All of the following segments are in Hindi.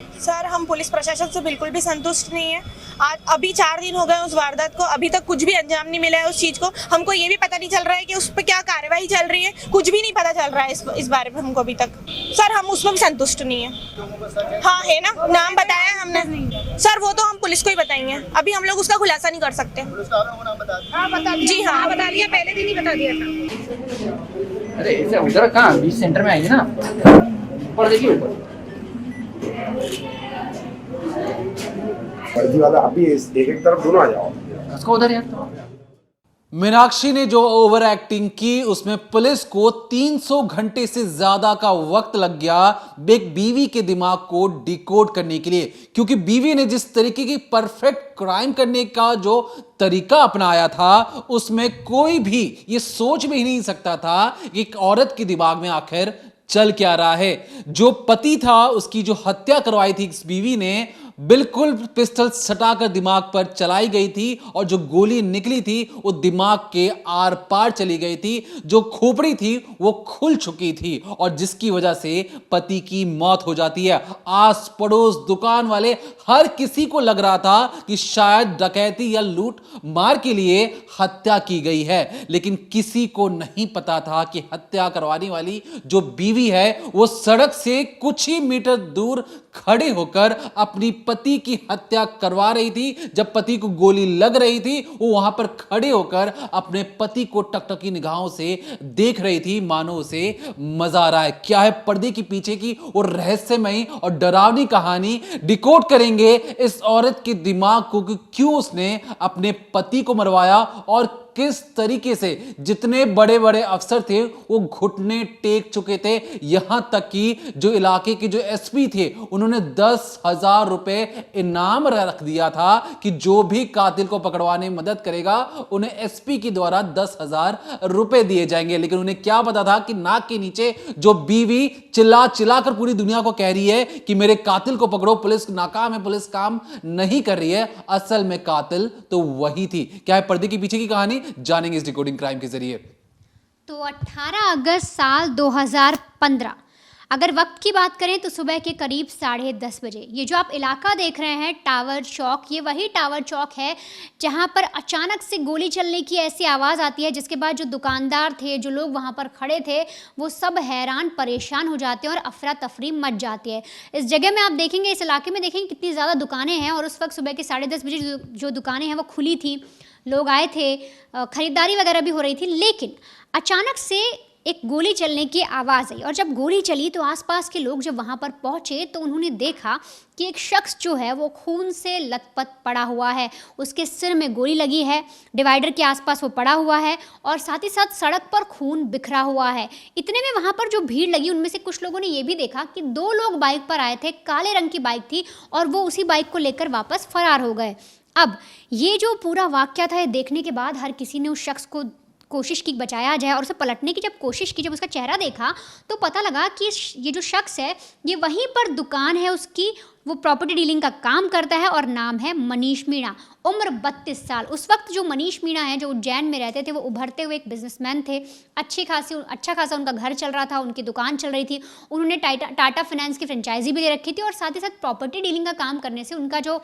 सर, हम पुलिस प्रशासन से बिल्कुल भी संतुष्ट नहीं है। आज अभी 4 दिन हो गए उस वारदात को, अभी तक कुछ भी अंजाम नहीं मिला है उस चीज़ को। हमको ये भी पता नहीं चल रहा है कि उस पर क्या कार्रवाई चल रही है, कुछ भी नहीं पता चल रहा है इस बारे में हमको अभी तक। सर, हम उसमें भी संतुष्ट नहीं है। हाँ है ना, नाम बताया हमने। सर, वो तो हम पुलिस को ही बताएंगे, अभी हम लोग उसका खुलासा नहीं कर सकते। जी हाँ, बता दिया, पहले दिन ही बता दिया था। अरे ऐसे उधर कहाँ बीच सेंटर में आएंगे ना, ऊपर देखिए ऊपर। फर्जी वाला अभी एक तरफ दोनों आ जाओ। उसको उधर यार। मीनाक्षी ने जो ओवर एक्टिंग की उसमें पुलिस को 300 घंटे से ज्यादा का वक्त लग गया एक बीवी के दिमाग को डिकोड करने के लिए, क्योंकि बीवी ने जिस तरीके की परफेक्ट क्राइम करने का जो तरीका अपनाया था उसमें कोई भी ये सोच भी नहीं सकता था कि एक औरत के दिमाग में आखिर चल क्या रहा है। जो पति था उसकी जो हत्या करवाई थी इस बीवी ने, बिल्कुल पिस्टल सटाकर दिमाग पर चलाई गई थी और जो गोली निकली थी वो दिमाग के आर पार चली गई थी। जो खोपड़ी थी वो खुल चुकी थी और जिसकी वजह से पति की मौत हो जाती है। आस पड़ोस दुकान वाले हर किसी को लग रहा था कि शायद डकैती या लूट मार के लिए हत्या की गई है, लेकिन किसी को नहीं पता था कि हत्या करवाने वाली जो बीवी है वो सड़क से कुछ ही मीटर दूर खड़े होकर अपनी पति की हत्या करवा रही थी। जब पति को गोली लग रही थी वो वहां पर खड़े होकर अपने पति को टकटकी निगाहों से देख रही थी, मानो उसे मजा आ रहा है। क्या है पर्दे के पीछे की और रहस्यमयी और डरावनी कहानी, डिकोड करेंगे इस औरत के दिमाग को कि क्यों उसने अपने पति को मरवाया और किस तरीके से जितने बड़े बड़े अफसर थे वो घुटने टेक चुके थे। यहां तक कि जो इलाके के जो एसपी थे उन्होंने 10,000 रुपए इनाम रख दिया था कि जो भी कातिल को पकड़वाने में मदद करेगा उन्हें एसपी के द्वारा 10,000 रुपए दिए जाएंगे। लेकिन उन्हें क्या पता था कि नाक के नीचे जो बीवी चिल्ला चिल्ला कर पूरी दुनिया को कह रही है कि मेरे कातिल को पकड़ो, पुलिस नाकाम है, पुलिस काम नहीं कर रही है, असल में कातिल तो वही थी। क्या है पर्दे के पीछे की कहानी, जानेंगे इस डिकोडिंग क्राइम के जरिए। तो 18 अगस्त साल 2015, अगर वक्त की बात करें तो सुबह के करीब 10:30 बजे ये जो आप इलाका देख रहे हैं टावर चौक, ये वही टावर चौक है जहां पर अचानक से गोली चलने की ऐसी आवाज़ आती है जिसके बाद जो दुकानदार थे, जो लोग वहां पर खड़े थे, वो सब हैरान परेशान हो जाते हैं और अफरा तफरी मच जाती है। इस जगह में आप देखेंगे, इस इलाके में देखेंगे कितनी ज़्यादा दुकानें हैं और उस वक्त सुबह के 10:30 बजे जो दुकानें हैं वो खुली थी, लोग आए थे, ख़रीदारी वगैरह भी हो रही थी। लेकिन अचानक से एक गोली चलने की आवाज़ आई और जब गोली चली तो आसपास के लोग जब वहाँ पर पहुँचे तो उन्होंने देखा कि एक शख्स जो है वो खून से लथपथ पड़ा हुआ है, उसके सिर में गोली लगी है, डिवाइडर के आसपास वो पड़ा हुआ है और साथ ही साथ सड़क पर खून बिखरा हुआ है। इतने में वहाँ पर जो भीड़ लगी उनमें से कुछ लोगों ने ये भी देखा कि 2 लोग बाइक पर आए थे, काले रंग की बाइक थी और वो उसी बाइक को लेकर वापस फरार हो गए। अब ये जो पूरा वाक़या था, ये देखने के बाद हर किसी ने उस शख्स को कोशिश की बचाया जाए और उसे पलटने की जब कोशिश की, जब उसका चेहरा देखा तो पता लगा कि ये जो शख्स है ये वहीं पर दुकान है उसकी, वो प्रॉपर्टी डीलिंग का काम करता है और नाम है मनीष मीणा, उम्र 32 साल। उस वक्त जो मनीष मीणा है जो उज्जैन में रहते थे, वो उभरते हुए एक बिजनेसमैन थे, अच्छा खासा उनका घर चल रहा था, उनकी दुकान चल रही थी, उन्होंने टाटा फाइनेंस की फ्रेंचाइजी भी दे रखी थी और साथ ही साथ प्रॉपर्टी डीलिंग का काम करने से उनका जो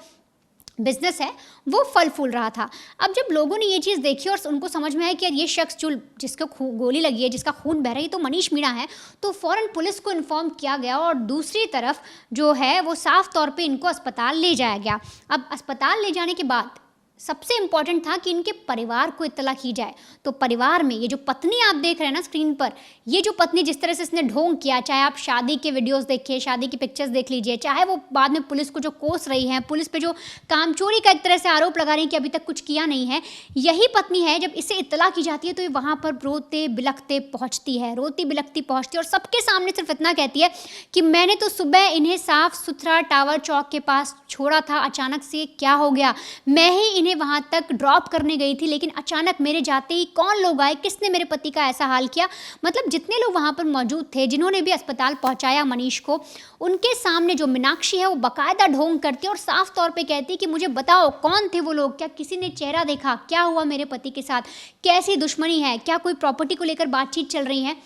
बिजनेस है वो फल फूल रहा था। अब जब लोगों ने ये चीज़ देखी और उनको समझ में आया कि यार ये शख्स जो जिसको गोली लगी है, जिसका खून बह रहा है, तो मनीष मीणा है, तो फ़ौरन पुलिस को इन्फॉर्म किया गया और दूसरी तरफ जो है वो साफ तौर पे इनको अस्पताल ले जाया गया। अब अस्पताल ले जाने के बाद सबसे इम्पॉर्टेंट था कि इनके परिवार को इत्तला की जाए। तो परिवार में ये जो पत्नी आप देख रहे हैं ना स्क्रीन पर, ये जो पत्नी जिस तरह से इसने ढोंग किया, चाहे आप शादी के वीडियोस देखिए, शादी की पिक्चर्स देख लीजिए, चाहे वो बाद में पुलिस को जो कोस रही है, पुलिस पे जो कामचोरी का एक तरह से आरोप लगा रही है कि अभी तक कुछ किया नहीं है, यही पत्नी है। जब इसे इत्तला की जाती है तो ये वहाँ पर रोते बिलखते पहुँचती है, रोती बिलखती पहुँचती है और सबके सामने सिर्फ इतना कहती है कि मैंने तो सुबह इन्हें साफ़ सुथरा टावर चौक के पास छोड़ा था, अचानक से क्या हो गया, मैं ही इन्हें वहां तक ड्रॉप करने गई थी, लेकिन अचानक मेरे जाते ही कौन लोग आए, किसने मेरे पति का ऐसा हाल किया। मतलब जितने लोग वहां पर मौजूद थे, जिन्होंने भी अस्पताल पहुंचाया मनीष को, उनके सामने जो मीनाक्षी है वो बाकायदा ढोंग करती है और साफ तौर पे कहती कि मुझे बताओ कौन थे वो लोग, क्या किसी ने चेहरा देखा, क्या हुआ मेरे पति के साथ, कैसी दुश्मनी है, क्या कोई प्रॉपर्टी को लेकर बातचीत चल रही है।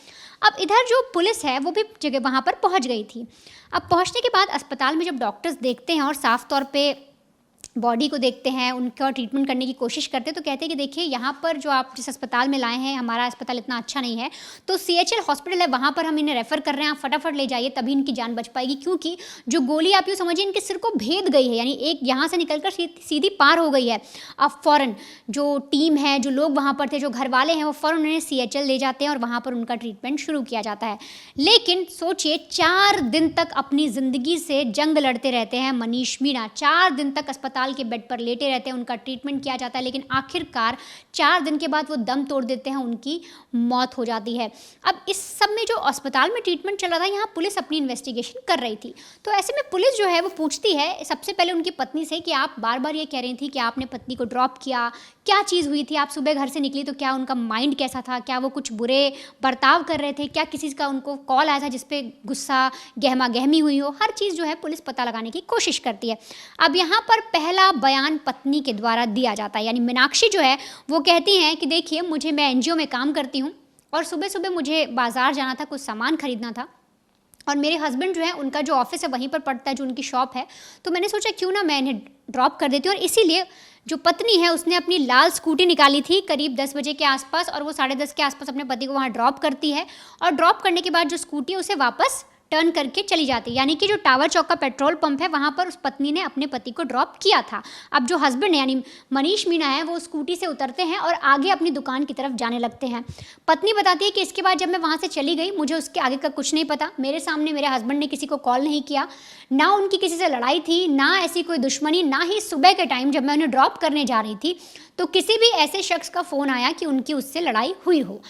अब इधर जो पुलिस है वो भी जगह वहाँ पर पहुँच गई थी। अब पहुँचने के बाद अस्पताल में जब डॉक्टर्स देखते हैं और साफ तौर पे बॉडी को देखते हैं, उनका ट्रीटमेंट करने की कोशिश करते हैं, तो कहते हैं कि देखिए यहाँ पर जो आप जिस अस्पताल में लाए हैं, हमारा अस्पताल इतना अच्छा नहीं है, तो CHL हॉस्पिटल है, वहाँ पर हम इन्हें रेफ़र कर रहे हैं, आप फटाफट ले जाइए, तभी इनकी जान बच पाएगी। क्योंकि जो गोली आप यूँ समझिए इनके सिर को भेद गई है, यानी एक यहाँ से निकलकर सीधी पार हो गई है। अब फ़ौरन जो टीम है, जो लोग वहाँ पर थे, जो घर वाले हैं, वो फ़ौरन उन्हें CHL ले जाते हैं और वहाँ पर उनका ट्रीटमेंट शुरू किया जाता है। लेकिन सोचिए 4 दिन तक अपनी ज़िंदगी से जंग लड़ते रहते हैं मनीष मीणा। 4 दिन तक अस्पताल के बेड पर लेटे रहते हैं, उनका ट्रीटमेंट किया जाता है, लेकिन आखिरकार 4 दिन के बाद वो दम तोड़ देते हैं, उनकी मौत हो जाती है। अब इस सब में जो अस्पताल में ट्रीटमेंट चल रहा था, यहाँ पुलिस अपनी इन्वेस्टिगेशन कर रही थी। तो ऐसे में पुलिस जो है वो पूछती है सबसे पहले उनकी पत्नी से कि आप बार बार ये कह रही थी कि आपने पत्नी को ड्रॉप किया, क्या चीज़ हुई थी, आप सुबह घर से निकली तो क्या उनका माइंड कैसा था, क्या वो कुछ बुरे बर्ताव कर रहे थे, क्या किसी का उनको कॉल आया था जिसपे गुस्सा गहमा गहमी हुई हो। हर चीज़ जो है पुलिस पता लगाने की कोशिश करती है। अब यहाँ पर पहला बयान पत्नी के द्वारा दिया जाता है, यानी मीनाक्षी जो है वो कहती हैं कि देखिए मैं NGO में काम करती हूँ और सुबह सुबह मुझे बाज़ार जाना था, कुछ सामान खरीदना था, और मेरे हस्बैंड जो है उनका जो ऑफिस है वहीं पर पड़ता है, जो उनकी शॉप है, तो मैंने सोचा क्यों ना मैं इन्हें ड्रॉप कर देती हूँ। और इसीलिए जो पत्नी है उसने अपनी लाल स्कूटी निकाली थी करीब 10 बजे के आसपास, और वो 10:30 के आसपास अपने पति को वहाँ ड्रॉप करती है, और ड्रॉप करने के बाद जो स्कूटी है उसे वापस टर्न करके चली जाती है। यानी कि जो टावर चौक का पेट्रोल पंप है वहाँ पर उस पत्नी ने अपने पति को ड्रॉप किया था। अब जो हस्बैंड है यानी मनीष मीणा है वो स्कूटी से उतरते हैं और आगे अपनी दुकान की तरफ जाने लगते हैं। पत्नी बताती है कि इसके बाद जब मैं वहाँ से चली गई, मुझे उसके आगे का कुछ नहीं पता, मेरे सामने मेरे हस्बैंड ने किसी को कॉल नहीं किया, ना उनकी किसी से लड़ाई थी, ना ऐसी कोई दुश्मनी, ना ही सुबह के टाइम जब मैं उन्हें ड्रॉप करने जा रही थी तो किसी भी ऐसे शख्स का फ़ोन आया कि उनकी उससे लड़ाई हुई हो।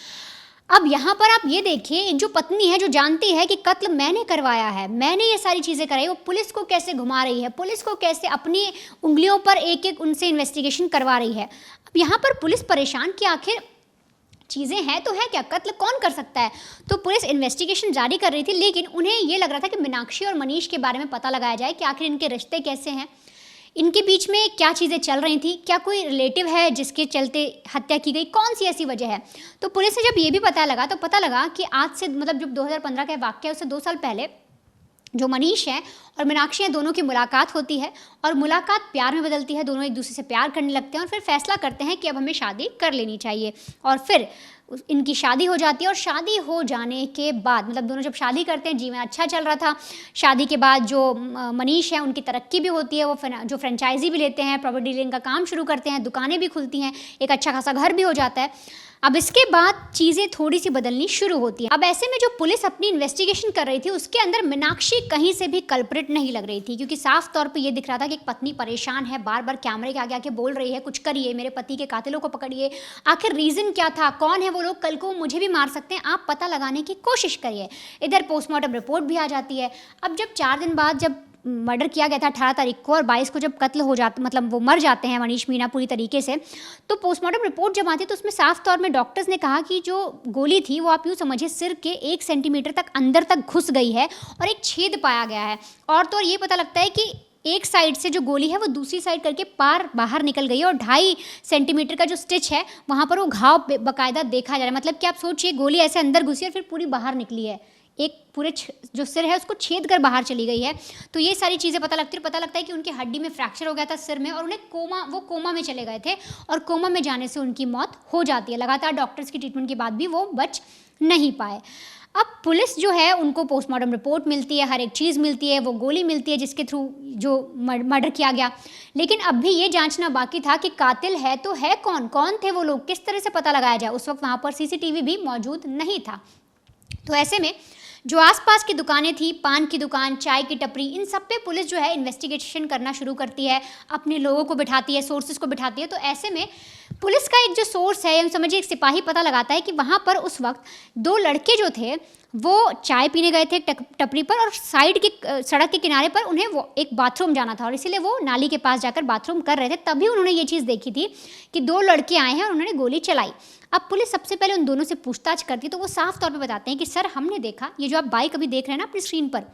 अब यहाँ पर आप ये देखिए, एक जो पत्नी है जो जानती है कि कत्ल मैंने करवाया है, मैंने ये सारी चीज़ें कराई, वो पुलिस को कैसे घुमा रही है, पुलिस को कैसे अपनी उंगलियों पर एक एक उनसे इन्वेस्टिगेशन करवा रही है। अब यहाँ पर पुलिस परेशान कि आखिर चीज़ें हैं तो है क्या, कत्ल कौन कर सकता है। तो पुलिस इन्वेस्टिगेशन जारी कर रही थी, लेकिन उन्हें ये लग रहा था कि मीनाक्षी और मनीष के बारे में पता लगाया जाए कि आखिर इनके रिश्ते कैसे हैं, इनके बीच में क्या चीज़ें चल रही थी, क्या कोई रिलेटिव है जिसके चलते हत्या की गई, कौन सी ऐसी वजह है। तो पुलिस से जब ये भी पता लगा तो पता लगा कि आज से मतलब जब 2015 का वाक़या है उससे 2 साल पहले जो मनीष है और मीनाक्षी हैं दोनों की मुलाकात होती है, और मुलाकात प्यार में बदलती है, दोनों एक दूसरे से प्यार करने लगते हैं और फिर फैसला करते हैं कि अब हमें शादी कर लेनी चाहिए। और फिर इनकी शादी हो जाती है, और शादी हो जाने के बाद मतलब दोनों जब शादी करते हैं, जीवन अच्छा चल रहा था। शादी के बाद जो मनीष है उनकी तरक्की भी होती है, वो जो फ्रेंचाइजी भी लेते हैं, प्रॉपर्टी डीलिंग का काम शुरू करते हैं, दुकानें भी खुलती हैं, एक अच्छा खासा घर भी हो जाता है। अब इसके बाद चीज़ें थोड़ी सी बदलनी शुरू होती हैं। अब ऐसे में जो पुलिस अपनी इन्वेस्टिगेशन कर रही थी उसके अंदर मीनाक्षी कहीं से भी कल्प्रिट नहीं लग रही थी, क्योंकि साफ तौर पे ये दिख रहा था कि एक पत्नी परेशान है, बार बार कैमरे के आगे आके बोल रही है कुछ करिए, मेरे पति के कातिलों को पकड़िए, आखिर रीज़न क्या था, कौन है वो लोग, कल को मुझे भी मार सकते हैं, आप पता लगाने की कोशिश करिए। इधर पोस्टमार्टम रिपोर्ट भी आ जाती है। अब जब 4 दिन बाद जब मर्डर किया गया था 18 तारीख को और 22 को जब कत्ल हो जाता मतलब वो मर जाते हैं मनीष मीणा पूरी तरीके से, तो पोस्टमार्टम रिपोर्ट जब आती है तो उसमें साफ तौर में डॉक्टर्स ने कहा कि जो गोली थी वो आप यूँ समझिए सिर के 1 सेंटीमीटर तक अंदर तक घुस गई है और एक छेद पाया गया है। और तो ये पता लगता है कि एक साइड से जो गोली है वो दूसरी साइड करके पार बाहर निकल गई है, और 2.5 सेंटीमीटर का जो स्टिच है वहाँ पर वो घाव बाकायदा देखा जा रहा है। मतलब कि आप सोचिए गोली ऐसे अंदर घुसी और फिर पूरी बाहर निकली है, एक पूरे जो सिर है उसको छेद कर बाहर चली गई है। तो ये सारी चीज़ें पता लगता है कि उनकी हड्डी में फ्रैक्चर हो गया था सिर में, और उन्हें कोमा में चले गए थे, और कोमा में जाने से उनकी मौत हो जाती है। लगातार डॉक्टर्स की ट्रीटमेंट के बाद भी वो बच नहीं पाए। अब पुलिस जो है उनको पोस्टमार्टम रिपोर्ट मिलती है, हर एक चीज़ मिलती है, वो गोली मिलती है जिसके थ्रू जो मर्डर किया गया, लेकिन अब भी ये जांचना बाकी था कि कातिल है तो है कौन थे वो लोग, किस तरह से पता लगाया जाए। उस वक्त वहाँ पर CCTV भी मौजूद नहीं था। तो ऐसे में जो आसपास की दुकानें थी, पान की दुकान, चाय की टपरी, इन सब पे पुलिस जो है इन्वेस्टिगेशन करना शुरू करती है, अपने लोगों को बिठाती है, सोर्सेज को बिठाती है। तो ऐसे में पुलिस का एक जो सोर्स है, हम समझिए एक सिपाही पता लगाता है कि वहाँ पर उस वक्त 2 लड़के जो थे वो चाय पीने गए थे टपरी पर, और साइड की सड़क के किनारे पर उन्हें वो एक बाथरूम जाना था और इसीलिए वो नाली के पास जाकर बाथरूम कर रहे थे। तभी उन्होंने ये चीज़ देखी थी कि 2 लड़के आए हैं और उन्होंने गोली चलाई। अब पुलिस सबसे पहले उन दोनों से पूछताछ करती है तो वो साफ तौर पे बताते हैं कि सर हमने देखा, ये जो आप बाइक अभी देख रहे हैं ना अपनी स्क्रीन पर,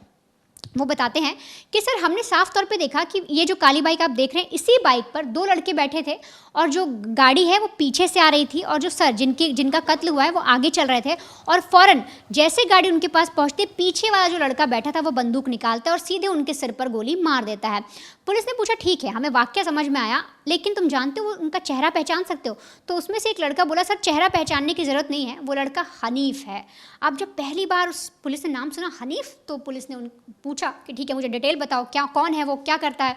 वो बताते हैं कि सर हमने साफ तौर पे देखा कि ये जो काली बाइक आप देख रहे हैं, इसी बाइक पर 2 लड़के बैठे थे और जो गाड़ी है वो पीछे से आ रही थी और जो सर जिनका कत्ल हुआ है वो आगे चल रहे थे और फ़ौरन जैसे गाड़ी उनके पास पहुंचते पीछे वाला जो लड़का बैठा था वो बंदूक निकालता है और सीधे उनके सिर पर गोली मार देता है। पुलिस ने पूछा ठीक है हमें वाक्य समझ में आया, लेकिन तुम जानते हो उनका चेहरा पहचान सकते हो? तो उसमें से एक लड़का बोला सर चेहरा पहचानने की ज़रूरत नहीं है, वो लड़का हनीफ है। अब जब पहली बार उस पुलिस ने नाम सुना हनीफ, तो पुलिस ने पूछा कि ठीक है मुझे डिटेल बताओ, क्या कौन है वो, क्या करता है?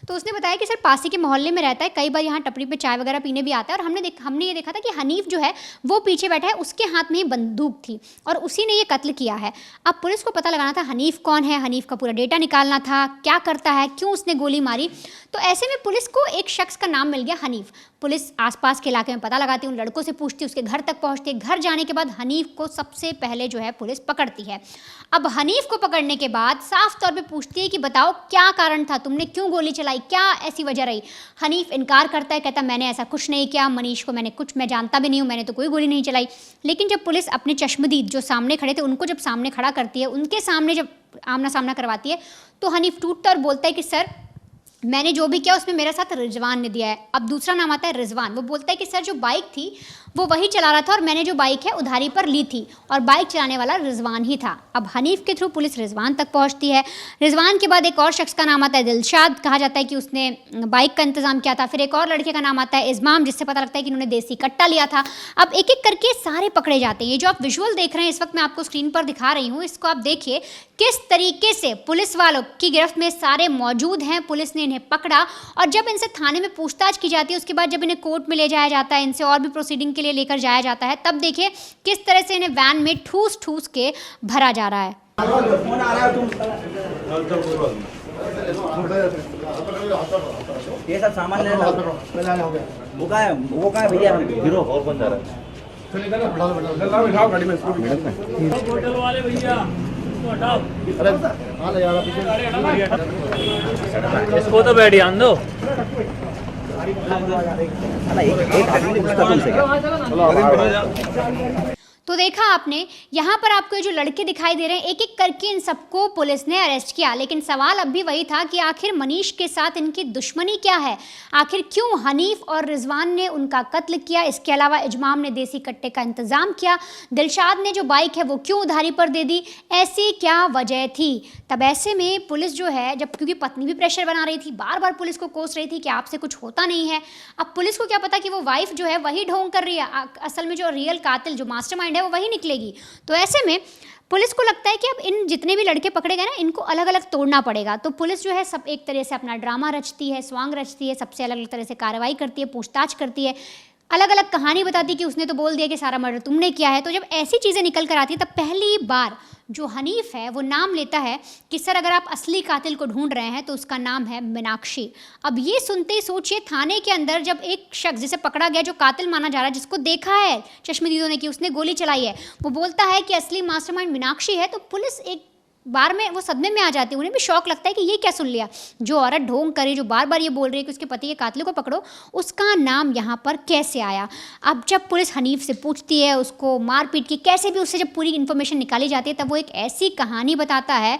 तो उसने बताया कि सर पासी के मोहल्ले में रहता है, कई बार यहाँ टपरी पे चाय वगैरह पीने भी आता है और हमने ये देखा था कि हनीफ जो है वो पीछे बैठा है, उसके हाथ में ही बंदूक थी और उसी ने ये कत्ल किया है। अब पुलिस को पता लगाना था हनीफ कौन है, हनीफ का पूरा डेटा निकालना था, क्या करता है, क्यों उसने गोली मारी। तो ऐसे में पुलिस को एक शख्स का नाम मिल गया हनीफ। पुलिस आसपास के इलाके में पता लगाती है, उन लड़कों से पूछती है, उसके घर तक पहुंचती है। घर जाने के बाद हनीफ को सबसे पहले जो है पुलिस पकड़ती है। अब हनीफ को पकड़ने के बाद साफ तौर पे पूछती है कि बताओ क्या कारण था, तुमने क्यों गोली चलाई, क्या ऐसी वजह रही? हनीफ इनकार करता है, कहता मैंने ऐसा कुछ नहीं किया, मनीष को मैं जानता भी नहीं हूँ, मैंने तो कोई गोली नहीं चलाई। लेकिन जब पुलिस अपने चश्मदीद जो सामने खड़े थे उनको जब सामने खड़ा करती है, उनके सामने जब आमना सामना करवाती है, तो हनीफ टूटता और बोलता है कि सर मैंने जो भी किया उसमें मेरे साथ रिजवान ने दिया है। अब दूसरा नाम आता है रिजवान। वो बोलता है कि सर जो बाइक थी वो वही चला रहा था और मैंने जो बाइक है उधारी पर ली थी और बाइक चलाने वाला रिजवान ही था। अब हनीफ के थ्रू पुलिस रिजवान तक पहुंचती है। रिजवान के बाद एक और शख्स का नाम आता है दिलशाद, कहा जाता है कि उसने बाइक का इंतजाम किया था। फिर एक और लड़के का नाम आता है इज़माम, जिससे पता लगता है कि उन्होंने देसी कट्टा लिया था। अब एक एक करके सारे पकड़े जाते हैं। ये जो आप विजुअल देख रहे हैं इस वक्त मैं आपको स्क्रीन पर दिखा रही हूँ, इसको आप देखिए किस तरीके से पुलिस वालों की गिरफ्त में सारे मौजूद हैं। पुलिस ने इन्हें पकड़ा और जब इनसे थाने में पूछताछ की जाती है, उसके बाद जब इन्हें कोर्ट में ले जाया जाता है, इनसे और भी प्रोसीडिंग के लिए लेकर जाया जाता है, तब देखिए किस तरह से इन्हें वैन में ठूस ठूस के भरा जा रहा है। ये सब सामान ले लो। वो का है भैया, गिरो और कौन जा रहा है? होटल वाले भैया इसको तो बैठ ध्यान दो। एक आदमी ने पूछता तुमसे क्या? तो देखा आपने, यहाँ पर आपको ये जो लड़के दिखाई दे रहे हैं एक एक करके इन सबको पुलिस ने अरेस्ट किया। लेकिन सवाल अब भी वही था कि आखिर मनीष के साथ इनकी दुश्मनी क्या है, आखिर क्यों हनीफ और रिजवान ने उनका कत्ल किया। इसके अलावा इजमाम ने देसी कट्टे का इंतज़ाम किया, दिलशाद ने जो बाइक है वो क्यों उधारी पर दे दी, ऐसी क्या वजह थी। तब ऐसे में पुलिस जो है, जब क्योंकि पत्नी भी प्रेशर बना रही थी, बार बार पुलिस को कोस रही थी कि आपसे कुछ होता नहीं है। अब पुलिस को क्या पता कि वो वाइफ जो है वही ढोंग कर रही है, असल में जो रियल कातिल जो मास्टरमाइंड है वो वही निकलेगी। तो ऐसे में पुलिस को लगता है कि अब इन जितने भी लड़के पकड़े गए ना, इनको अलग अलग तोड़ना पड़ेगा। तो पुलिस जो है सब एक तरह से अपना ड्रामा रचती है, स्वांग रचती है, सबसे अलग अलग तरह से कार्रवाई करती है, पूछताछ करती है, अलग अलग कहानी बताती है कि उसने तो बोल दिया कि सारा मर्डर तुमने किया है। तो जब ऐसी चीज़ें निकल कर आती है तब पहली बार जो हनीफ है वो नाम लेता है कि सर अगर आप असली कातिल को ढूंढ रहे हैं तो उसका नाम है मीनाक्षी। अब ये सुनते ही सोचिए, थाने के अंदर जब एक शख्स जिसे पकड़ा गया, जो कातिल माना जा रहा है, जिसको देखा है चश्मदीदों ने कि उसने गोली चलाई है, वो बोलता है कि असली मास्टरमाइंड मीनाक्षी है, तो पुलिस एक बार में वो सदमे में आ जाती है। उन्हें भी शौक लगता है कि ये क्या सुन लिया, जो औरत ढोंग करे, जो बार बार ये बोल रही है कि उसके पति के कातिल को पकड़ो, उसका नाम यहाँ पर कैसे आया। अब जब पुलिस हनीफ से पूछती है, उसको मारपीट की कैसे भी उससे जब पूरी इन्फॉर्मेशन निकाली जाती है, तब वो एक ऐसी कहानी बताता है,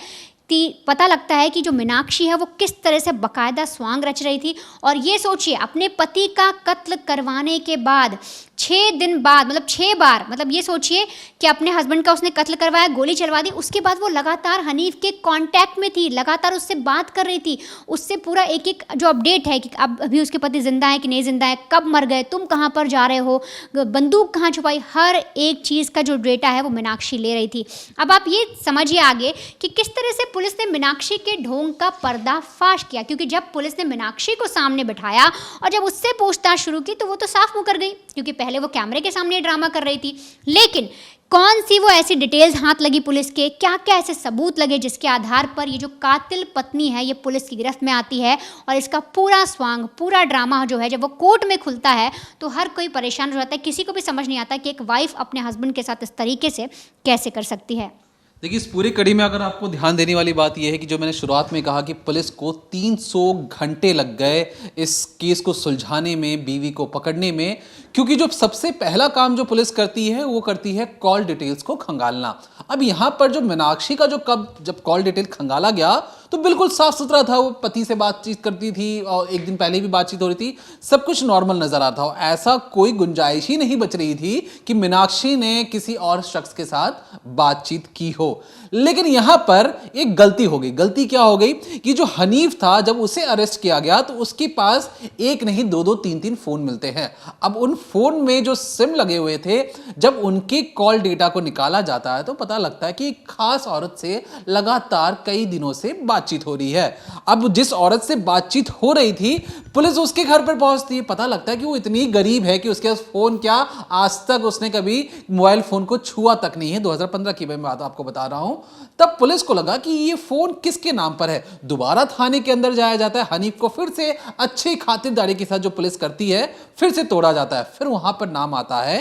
पता लगता है कि जो मीनाक्षी है वो किस तरह से बाकायदा स्वांग रच रही थी। और ये सोचिए, अपने पति का कत्ल करवाने के बाद 6 दिन बाद, मतलब 6 बार, मतलब ये सोचिए कि अपने हस्बैंड का उसने कत्ल करवाया, गोली चलवा दी, उसके बाद वो लगातार हनीफ के कांटेक्ट में थी, लगातार उससे बात कर रही थी, उससे पूरा एक एक जो अपडेट है कि अब अभी उसके पति जिंदा है कि नहीं जिंदा है, कब मर गए, तुम कहाँ पर जा रहे हो, बंदूक कहाँ छुपाई, हर एक चीज़ का जो डेटा है वो मीनाक्षी ले रही थी। अब आप ये समझिए आगे कि किस तरह से पुलिस ने मीनाक्षी के ढोंग का पर्दाफाश किया। क्योंकि जब पुलिस ने मीनाक्षी को सामने बिठाया और जब उससे पूछताछ शुरू की तो वो तो साफ मुकर गई, क्योंकि पहले वो कैमरे के सामने ड्रामा कर रही थी। लेकिन कौन सी वो ऐसी डिटेल्स हाथ लगी पुलिस के, क्या क्या ऐसे सबूत लगे जिसके आधार पर ये जो कातिल पत्नी है ये पुलिस की गिरफ्त में आती है, और इसका पूरा स्वांग, पूरा ड्रामा जो है जब वो कोर्ट में खुलता है तो हर कोई परेशान हो जाता है। किसी को भी समझ नहीं आता कि एक वाइफ अपने हस्बैंड के साथ इस तरीके से कैसे कर सकती है। देखिए, इस पूरी कड़ी में अगर आपको ध्यान देने वाली बात यह है कि जो मैंने शुरुआत में कहा कि पुलिस को 300 घंटे लग गए इस केस को सुलझाने में, बीवी को पकड़ने में, क्योंकि जो सबसे पहला काम जो पुलिस करती है वो करती है कॉल डिटेल्स को खंगालना। अब यहाँ पर जो मीनाक्षी का जब कॉल डिटेल खंगाला गया तो बिल्कुल साफ सुथरा था, वो पति से बातचीत करती थी और एक दिन पहले भी बातचीत हो रही थी, सब कुछ नॉर्मल नजर आता था। ऐसा कोई गुंजाइश ही नहीं बच रही थी कि मीनाक्षी ने किसी और शख्स के साथ बातचीत की हो। लेकिन यहां पर एक गलती हो गई। गलती क्या हो गई कि जो हनीफ था, जब उसे अरेस्ट किया गया तो उसके पास एक नहीं दो दो तीन तीन फोन मिलते हैं। अब उन फोन में जो सिम लगे हुए थे, जब उनके कॉल डेटा को निकाला जाता है तो पता लगता है कि एक खास औरत से लगातार कई दिनों से बातचीत हो रही है। अब जिस औरत से बातचीत हो रही थी, पुलिस उसके घर पर पहुंचती है। पता लगता है कि वो इतनी गरीब है कि उसके पास फोन क्या, आज तक उसने कभी मोबाइल फोन को छुआ तक नहीं है। 2015 की मैं बात आपको बता रहा हूं। तब पुलिस को लगा कि ये फोन किसके नाम पर है। दोबारा थाने के अंदर जाया जाता है, हनीफ को फिर से अच्छी खातिरदारी के साथ जो पुलिस करती है फिर से तोड़ा जाता है। फिर वहां पर नाम आता है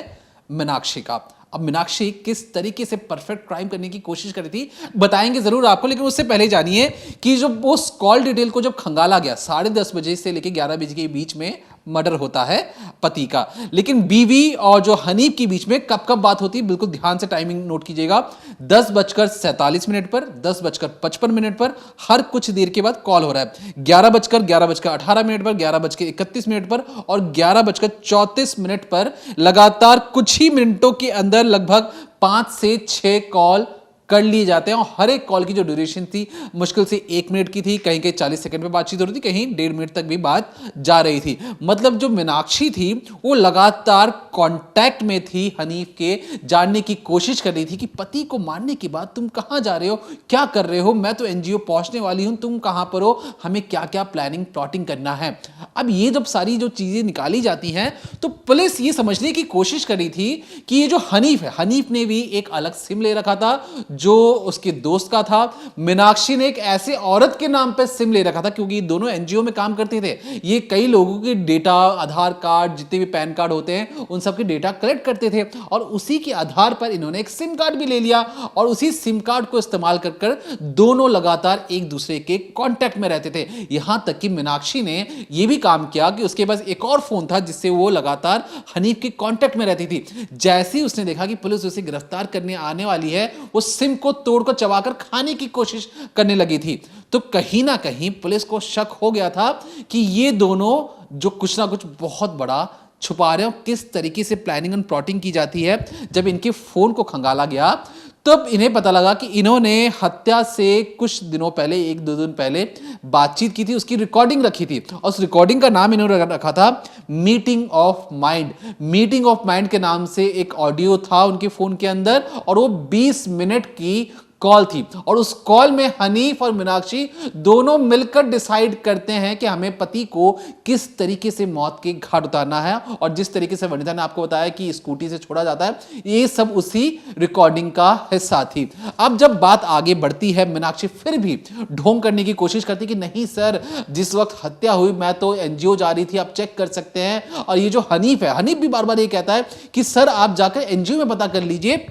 मीनाक्षी का। अब मीनाक्षी किस तरीके से परफेक्ट क्राइम करने की कोशिश करी थी बताएंगे जरूर आपको, लेकिन उससे पहले जानिए कि जो उस कॉल डिटेल को जब खंगाला गया, 10:30 बजे से लेकर 11 बजे के बीच में मर्डर होता है पति का। लेकिन बीवी और जो हनीफ के बीच में कब कब बात होती है, बिल्कुल ध्यान से टाइमिंग नोट कीजिएगा। 10:47 पर, 10:55 पर, हर कुछ देर के बाद कॉल हो रहा है। 11:18 पर, 11:31 पर और 11:34 पर लगातार कुछ ही मिनटों के अंदर लगभग 5 से 6 कॉल कर लिए जाते हैं। और हर एक कॉल की जो ड्यूरेशन थी मुश्किल से 1 मिनट की थी, कहीं कहीं 40 सेकंड पे बातचीत हो रही थी, कहीं 1.5 मिनट तक भी बात जा रही थी। मतलब जो मीनाक्षी थी वो लगातार कांटेक्ट में थी हनीफ के, जानने की कोशिश कर रही थी कि पति को मारने के बाद तुम कहां जा रहे हो, क्या कर रहे हो, मैं तो एनजीओ पहुंचने वाली हूं, तुम कहां पर हो, हमें क्या क्या प्लानिंग प्लॉटिंग करना है। अब ये जब सारी जो चीजें निकाली जाती हैं तो पुलिस ये समझने की कोशिश कर रही थी कि ये जो हनीफ है, हनीफ ने भी एक अलग सिम ले रखा था जो उसके दोस्त का था। मीनाक्षी ने एक ऐसे औरत के नाम पर सिम ले रखा था, क्योंकि ये दोनों एनजीओ में काम करते थे। ये कई लोगों के डेटा, आधार कार्ड, जितने भी पैन कार्ड होते हैं उन सब के डेटा कलेक्ट करते थे, और उसी के आधार पर इन्होंने एक सिम कार्ड भी ले लिया और उसी सिम कार्ड को इस्तेमाल कर दोनों लगातार एक दूसरे के कांटेक्ट में रहते थे। यहां तक कि मीनाक्षी ने यह भी काम किया कि उसके पास एक और फोन था जिससे वो लगातार हनीफ के कांटेक्ट में रहती थी। जैसे ही उसने देखा कि पुलिस उसे गिरफ्तार करने आने वाली है, वो सिम को तोड़कर चबाकर खाने की कोशिश करने लगी थी। तो कहीं ना कहीं पुलिस को शक हो गया था कि ये दोनों जो कुछ ना कुछ बहुत बड़ा छुपा रहे हो। किस तरीके से प्लानिंग एंड प्लॉटिंग की जाती है, जब इनके फोन को खंगाला गया तब इन्हें पता लगा कि इन्होंने हत्या से कुछ दिनों पहले, 1-2 दिन पहले बातचीत की थी, उसकी रिकॉर्डिंग रखी थी और उस रिकॉर्डिंग का नाम इन्होंने रखा था meeting of mind. Meeting of mind के नाम से एक ऑडियो था उनके फोन के अंदर और वो 20 मिनट की कॉल थी। और उस कॉल में हनीफ और मीनाक्षी दोनों मिलकर डिसाइड करते हैं कि हमें पति को किस तरीके से मौत के घाट उतारना है। और जिस तरीके से वनिता ने आपको बताया कि स्कूटी से छोड़ा जाता है, ये सब उसी रिकॉर्डिंग का हिस्सा थी। अब जब बात आगे बढ़ती है, मीनाक्षी फिर भी ढोंग करने की कोशिश करती कि नहीं सर, जिस वक्त हत्या हुई मैं तो एनजीओ जा रही थी, आप चेक कर सकते हैं। और ये जो हनीफ है, हनीफ भी बार बार ये कहता है कि सर आप जाकर एनजीओ में पता कर लीजिए,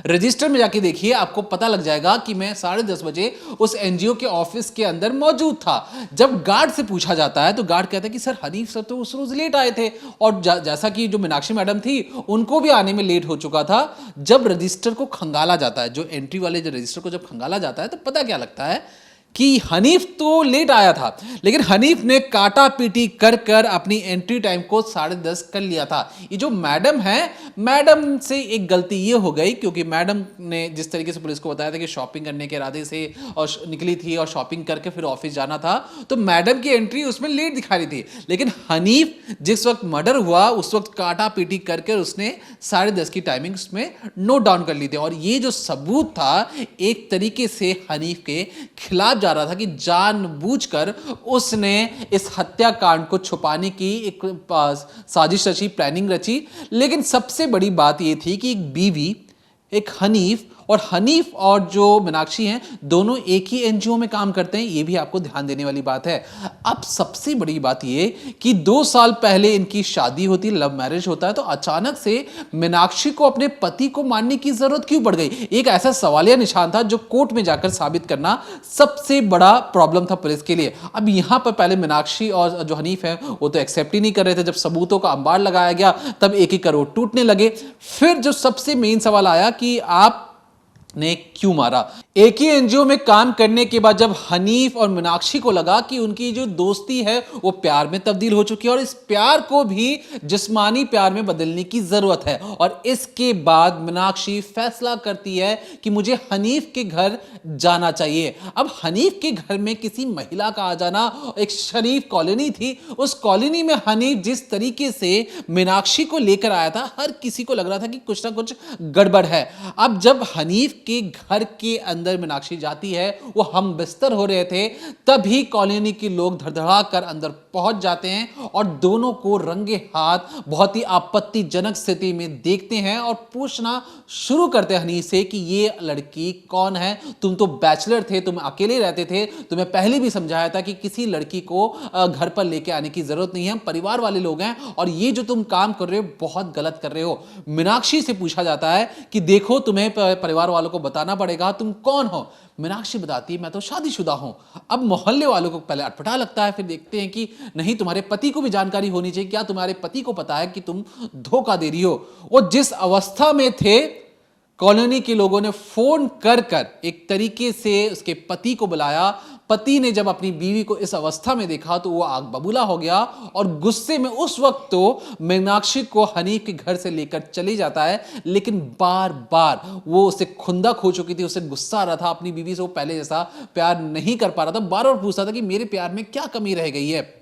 रजिस्टर में जाके देखिए, आपको पता लग जाएगा कि मैं 10:30 बजे उस एनजीओ के ऑफिस के अंदर मौजूद था। जब गार्ड से पूछा जाता है तो गार्ड कहता है कि सर हनीफ सर तो उस रोज लेट आए थे, और जैसा कि जो मीनाक्षी मैडम थी उनको भी आने में लेट हो चुका था। जब रजिस्टर को खंगाला जाता है, जो एंट्री वाले जो रजिस्टर को जब खंगाला जाता है, तो पता क्या लगता है कि हनीफ तो लेट आया था, लेकिन हनीफ ने काटा पीटी कर कर अपनी एंट्री टाइम को 10:30 कर लिया था। ये जो मैडम है, मैडम से एक गलती ये हो गई, क्योंकि मैडम ने जिस तरीके से पुलिस को बताया था कि शॉपिंग करने के इरादे से और निकली थी और शॉपिंग करके फिर ऑफिस जाना था, तो मैडम की एंट्री उसमें लेट दिखा रही थी। लेकिन हनीफ जिस वक्त मर्डर हुआ उस वक्त काटा पीटी करके उसने 10:30 की टाइमिंग उसमें नोट डाउन कर ली थी। और ये जो सबूत था एक तरीके से हनीफ के खिलाफ जा रहा था कि जानबूझकर उसने इस हत्याकांड को छुपाने की एक साजिश रची, प्लानिंग रची। लेकिन सबसे बड़ी बात यह थी कि एक बीवी, एक हनीफ और हनीफ और जो मीनाक्षी हैं दोनों एक ही एनजीओ में काम करते हैं, ये भी आपको ध्यान देने वाली बात है। अब सबसे बड़ी बात ये कि 2 साल पहले इनकी शादी होती, लव मैरिज होता है, तो अचानक से मीनाक्षी को अपने पति को मारने की जरूरत क्यों पड़ गई? एक ऐसा सवालिया निशान था जो कोर्ट में जाकर साबित करना सबसे बड़ा प्रॉब्लम था पुलिस के लिए। अब यहां पर पहले मीनाक्षी और जो हनीफ है वो तो एक्सेप्ट ही नहीं कर रहे थे। जब सबूतों का अंबार लगाया गया तब एक एक करोड़ टूटने लगे। फिर जो सबसे मेन सवाल आया कि आपने क्यों मारा? एक ही एनजीओ में काम करने के बाद जब हनीफ और मीनाक्षी को लगा कि उनकी जो दोस्ती है वो प्यार में तब्दील हो चुकी है और इस प्यार को भी जिस्मानी प्यार में बदलने की जरूरत है, और इसके बाद मीनाक्षी फैसला करती है कि मुझे हनीफ के घर जाना चाहिए। अब हनीफ के घर में किसी महिला का आ जाना, एक शरीफ कॉलोनी थी, उस कॉलोनी में हनीफ जिस तरीके से मीनाक्षी को लेकर आया था, हर किसी को लग रहा था कि कुछ ना कुछ गड़बड़ है। अब जब हनीफ के घर के अंदर मीनाक्षी जाती है, वो हम बिस्तर हो रहे थे, तभी कॉलोनी के लोग धड़धड़ा कर अंदर पहुंच जाते हैं और दोनों को रंगे हाथ बहुत ही आपत्तिजनक स्थिति में देखते हैं और पूछना शुरू करते हैं हनीफ से कि ये लड़की कौन है? तुम तो बैचलर थे, तुम अकेले रहते थे, तुम्हें पहले भी समझाया था कि किसी लड़की को घर पर लेके आने की जरूरत नहीं है, हम परिवार वाले लोग हैं और ये जो तुम काम कर रहे हो बहुत गलत कर रहे हो। मीनाक्षी से पूछा जाता है कि देखो तुम्हें परिवार वालों को बताना पड़ेगा, तुम कौन हो? मीनाक्षी बताती है मैं तो शादीशुदा हूं। अब मोहल्ले वालों को पहले अटपटा लगता है, फिर देखते हैं कि नहीं, तुम्हारे पति को भी जानकारी होनी चाहिए, क्या तुम्हारे पति को पता है कि तुम धोखा दे रही हो? और जिस अवस्था में थे, कॉलोनी के लोगों ने फोन कर कर एक तरीके से उसके पति को बुलाया। पति ने जब अपनी बीवी को इस अवस्था में देखा तो वो आग बबूला हो गया और गुस्से में उस वक्त तो मीनाक्षी को हनीफ के घर से लेकर चले जाता है, लेकिन बार बार वो उसे खुंदक हो चुकी थी, उसे गुस्सा आ रहा था अपनी बीवी से, वो पहले जैसा प्यार नहीं कर पा रहा था, बार बार पूछता था कि मेरे प्यार में क्या कमी रह गई है।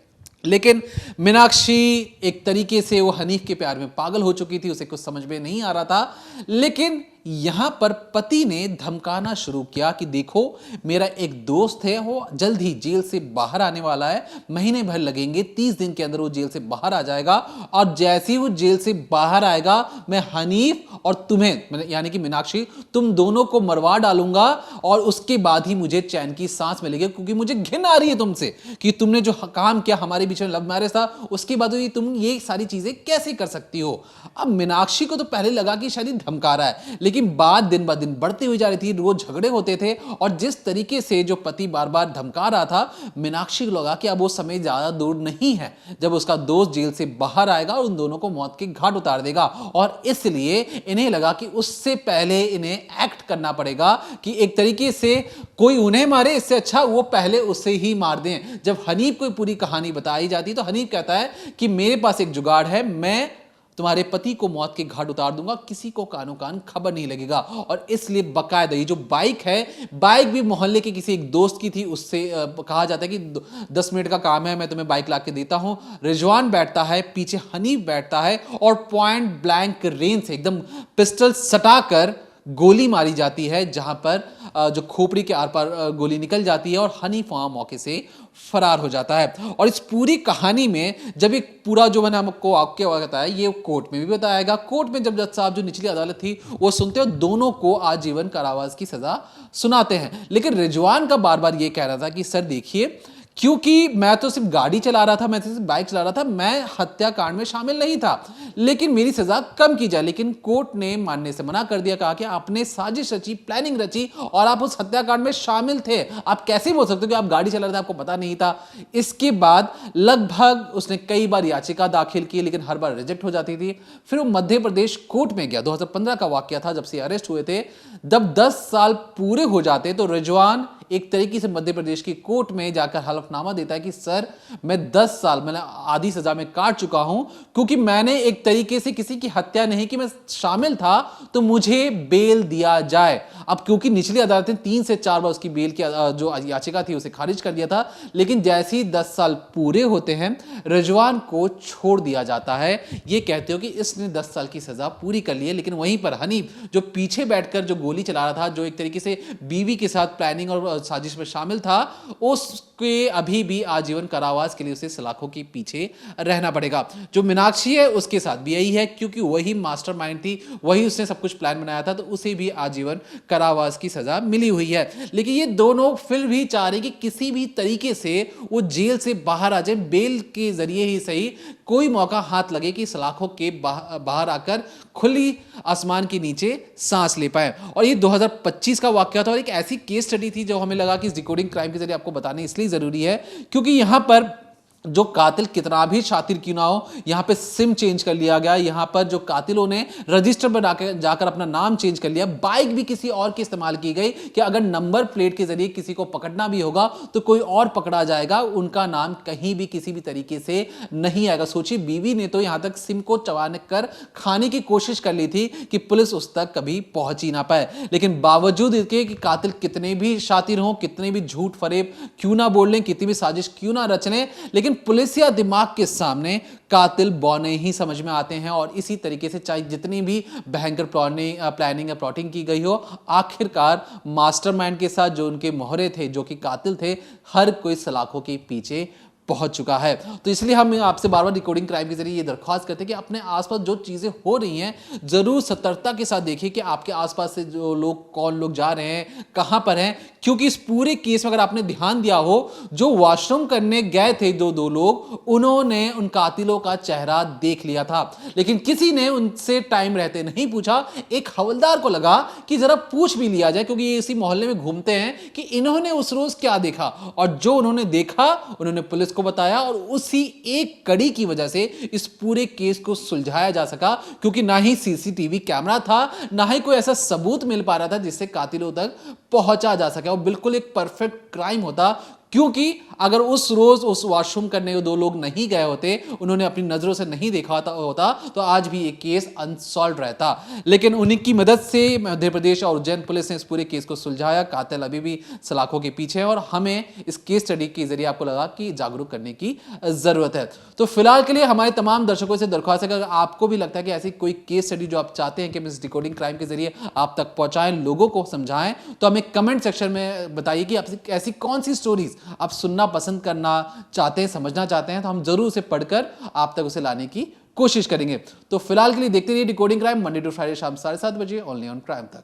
लेकिन मीनाक्षी एक तरीके से वो हनीफ के प्यार में पागल हो चुकी थी, उसे कुछ समझ में नहीं आ रहा था। लेकिन यहां पर पति ने धमकाना शुरू किया कि देखो मेरा एक दोस्त है, वो जल्द ही जेल से बाहर आने वाला है, महीने भर लगेंगे, 30 दिन के अंदर वो जेल से बाहर आ जाएगा और जैसे ही वो जेल से बाहर आएगा मैं हनीफ और तुम्हें यानी कि मीनाक्षी तुम दोनों को मरवा डालूंगा और उसके बाद ही मुझे चैन की सांस मिलेगी, क्योंकि मुझे घिन आ रही है तुमसे कि तुमने जो काम किया, हमारे बीच में लव मैरिज था, उसके बाद तुम ये सारी चीजें कैसे कर सकती हो? अब मीनाक्षी को तो पहले लगा कि शायद धमका रहा है, लेकिन बात दिन ब दिन बढ़ती हुई जा रही थी, रोज झगड़े होते थे और जिस तरीके से जो पति बार बार धमका रहा था, मीनाक्षी को लगा कि अब वो समय ज्यादा दूर नहीं है जब उसका दोस्त जेल से बाहर आएगा और उन दोनों को मौत के घाट उतार देगा, और इसलिए इन्हें लगा कि उससे पहले इन्हें एक्ट करना पड़ेगा कि एक तरीके से कोई उन्हें मारे, इससे अच्छा वो पहले उसे ही मार दें। जब हनीफ को पूरी कहानी बताई जाती तो हनीफ कहता है कि मेरे पास एक जुगाड़ है, मैं तुम्हारे पति को मौत के घाट उतार दूंगा, किसी को कानो कान खबर नहीं लगेगा। और इसलिए बकायदा ये जो बाइक है, बाइक भी मोहल्ले के किसी एक दोस्त की थी, उससे कहा जाता है कि 10 मिनट का काम है, मैं तुम्हें बाइक ला के देता हूं। रिजवान बैठता है, पीछे हनीफ बैठता है और पॉइंट ब्लैंक रेंज से एकदम पिस्टल सटाकर गोली मारी जाती है, जहां पर जो खोपड़ी के आर पार गोली निकल जाती है और हनीफ वहां मौके से फरार हो जाता है। और इस पूरी कहानी में जब एक पूरा जो मैंने आपको बताया, ये कोर्ट में भी बताएगा। कोर्ट में जब जज साहब जो निचली अदालत थी वो सुनते हो, दोनों को आजीवन कारावास की सजा सुनाते हैं। लेकिन रिजवान का बार बार ये कह रहा था कि सर देखिए, क्योंकि मैं तो सिर्फ गाड़ी चला रहा था, मैं तो सिर्फ बाइक चला रहा था, मैं हत्याकांड में शामिल नहीं था, लेकिन मेरी सजा कम की जाए। लेकिन कोर्ट ने मानने से मना कर दिया, कहा कि आपने साजिश रची, प्लानिंग रची और आप उस हत्याकांड में शामिल थे, आप कैसे बोल सकते हो कि आप गाड़ी चला रहे थे, आपको पता नहीं था। इसके बाद लगभग उसने कई बार याचिका दाखिल की, लेकिन हर बार रिजेक्ट हो जाती थी। फिर वो मध्य प्रदेश कोर्ट में गया, 2015 का वाकया था जब से अरेस्ट हुए थे। जब 10 साल पूरे हो जाते तो रिजवान एक तरीके से मध्य प्रदेश की कोर्ट में जाकर हलफनामा देता है कि सर मैं 10 साल मैंने आधी सजा में काट चुका हूं, क्योंकि मैंने एक तरीके से किसी की हत्या नहीं की, मैं शामिल था, तो मुझे बेल दिया जाए। अब क्योंकि निचली अदालत ने 3 से 4 बार उसकी बेल की जो याचिका थी उसे खारिज कर दिया था, लेकिन जैसे ही 10 साल पूरे होते हैं रिजवान को छोड़ दिया जाता है। ये कहते हो कि इसने 10 साल की सजा पूरी कर ली है। लेकिन वहीं पर हनीफ जो पीछे बैठकर जो गोली चला रहा था, जो एक तरीके से बीवी के साथ प्लानिंग और साजिश में शामिल था, उसके अभी भी आजीवन कारावास के लिए उसे सलाखों के पीछे रहना पड़ेगा। जो मीनाक्षी है उसके साथ भी यही है, क्योंकि वही मास्टरमाइंड थी, वही उसने सब कुछ प्लान बनाया था, तो उसे भी आजीवन कारावास की सजा मिली हुई है। लेकिन ये दोनों फिर भी चाह रहे कि किसी भी तरीके से वो जेल से बाहर आ जाए, बेल के जरिए ही सही कोई मौका हाथ लगे कि सलाखों के बाहर आकर खुली आसमान के नीचे सांस ले पाए। और ये 2025 का वाकया था और एक ऐसी केस स्टडी थी जो हमें लगा कि इस डिकोडिंग क्राइम के जरिए आपको बताने इसलिए जरूरी है क्योंकि यहां पर जो कातिल कितना भी शातिर क्यों ना हो, यहां पे सिम चेंज कर लिया गया, यहां पर जो कातिलों ने रजिस्टर पर जाकर अपना नाम चेंज कर लिया, बाइक भी किसी और की इस्तेमाल की गई कि अगर नंबर प्लेट के जरिए किसी को पकड़ना भी होगा तो कोई और पकड़ा जाएगा, उनका नाम कहीं भी किसी भी तरीके से नहीं आएगा। सोचिए, बीवी ने तो यहां तक सिम को चबाने कर खाने की कोशिश कर ली थी कि पुलिस उस तक कभी पहुंच ही ना पाए। लेकिन बावजूद इसके कि कातिल कितने भी शातिर हों, कितने भी झूठ फरेब क्यों ना बोल लें, कितनी भी साजिश क्यों ना रच लें, लेकिन पुलिस या दिमाग के सामने कातिल बौने ही समझ में आते हैं। और इसी तरीके से चाहे जितनी भी भयंकर प्लानिंग या प्लॉटिंग की गई हो, आखिरकार मास्टरमाइंड के साथ जो उनके मोहरे थे, जो कि कातिल थे, हर कोई सलाखों के पीछे पहुंच चुका है। तो इसलिए हम आपसे बार बार डिकोडिंग क्राइम के जरिए ये दरख्वास्त करते हैं कि अपने आसपास जो चीजें हो रही हैं जरूर सतर्कता के साथ देखिए कि आपके आसपास से जो लोग, कौन लोग जा रहे हैं, कहां पर हैं, क्योंकि इस पूरे केस में अगर आपने ध्यान दिया हो, जो वॉशरूम करने गए थे दो लोग, उन्होंने उन कातिलों का चेहरा देख लिया था, लेकिन किसी ने उनसे टाइम रहते नहीं पूछा। एक हवलदार को लगा कि जरा पूछ भी लिया जाए, क्योंकि ये इसी मोहल्ले में घूमते हैं, कि इन्होंने उस रोज क्या देखा। और जो उन्होंने देखा उन्होंने पुलिस को बताया और उसी एक कड़ी की वजह से इस पूरे केस को सुलझाया जा सका, क्योंकि ना ही सीसीटीवी कैमरा था, ना ही कोई ऐसा सबूत मिल पा रहा था जिससे कातिलों तक पहुंचा जा सके। और बिल्कुल एक परफेक्ट क्राइम होता, क्योंकि अगर उस रोज उस वॉशरूम करने दो लोग नहीं गए होते, उन्होंने अपनी नजरों से नहीं देखा होता, तो आज भी ये केस अनसॉल्व रहता। लेकिन उन्हीं की मदद से मध्य प्रदेश और उज्जैन पुलिस ने इस पूरे केस को सुलझाया। कातिल अभी भी सलाखों के पीछे है और हमें इस केस स्टडी के जरिए आपको लगा कि जागरूक करने की जरूरत है। तो फिलहाल के लिए हमारे तमाम दर्शकों से दरख्वास्त है कि अगर आपको भी लगता है कि ऐसी कोई केस स्टडी जो आप चाहते हैं कि हम इस डिकोडिंग क्राइम के जरिए आप तक पहुंचाएं, लोगों को समझाएं, तो हमें कमेंट सेक्शन में बताइए कि आप ऐसी कौन सी स्टोरीज आप सुनना पसंद करना चाहते हैं, समझना चाहते हैं, तो हम जरूर उसे पढ़कर आप तक उसे लाने की कोशिश करेंगे। तो फिलहाल के लिए देखते रहिए decoding crime, Monday to Friday शाम 7:30 बजे ओनली ऑन क्राइम तक।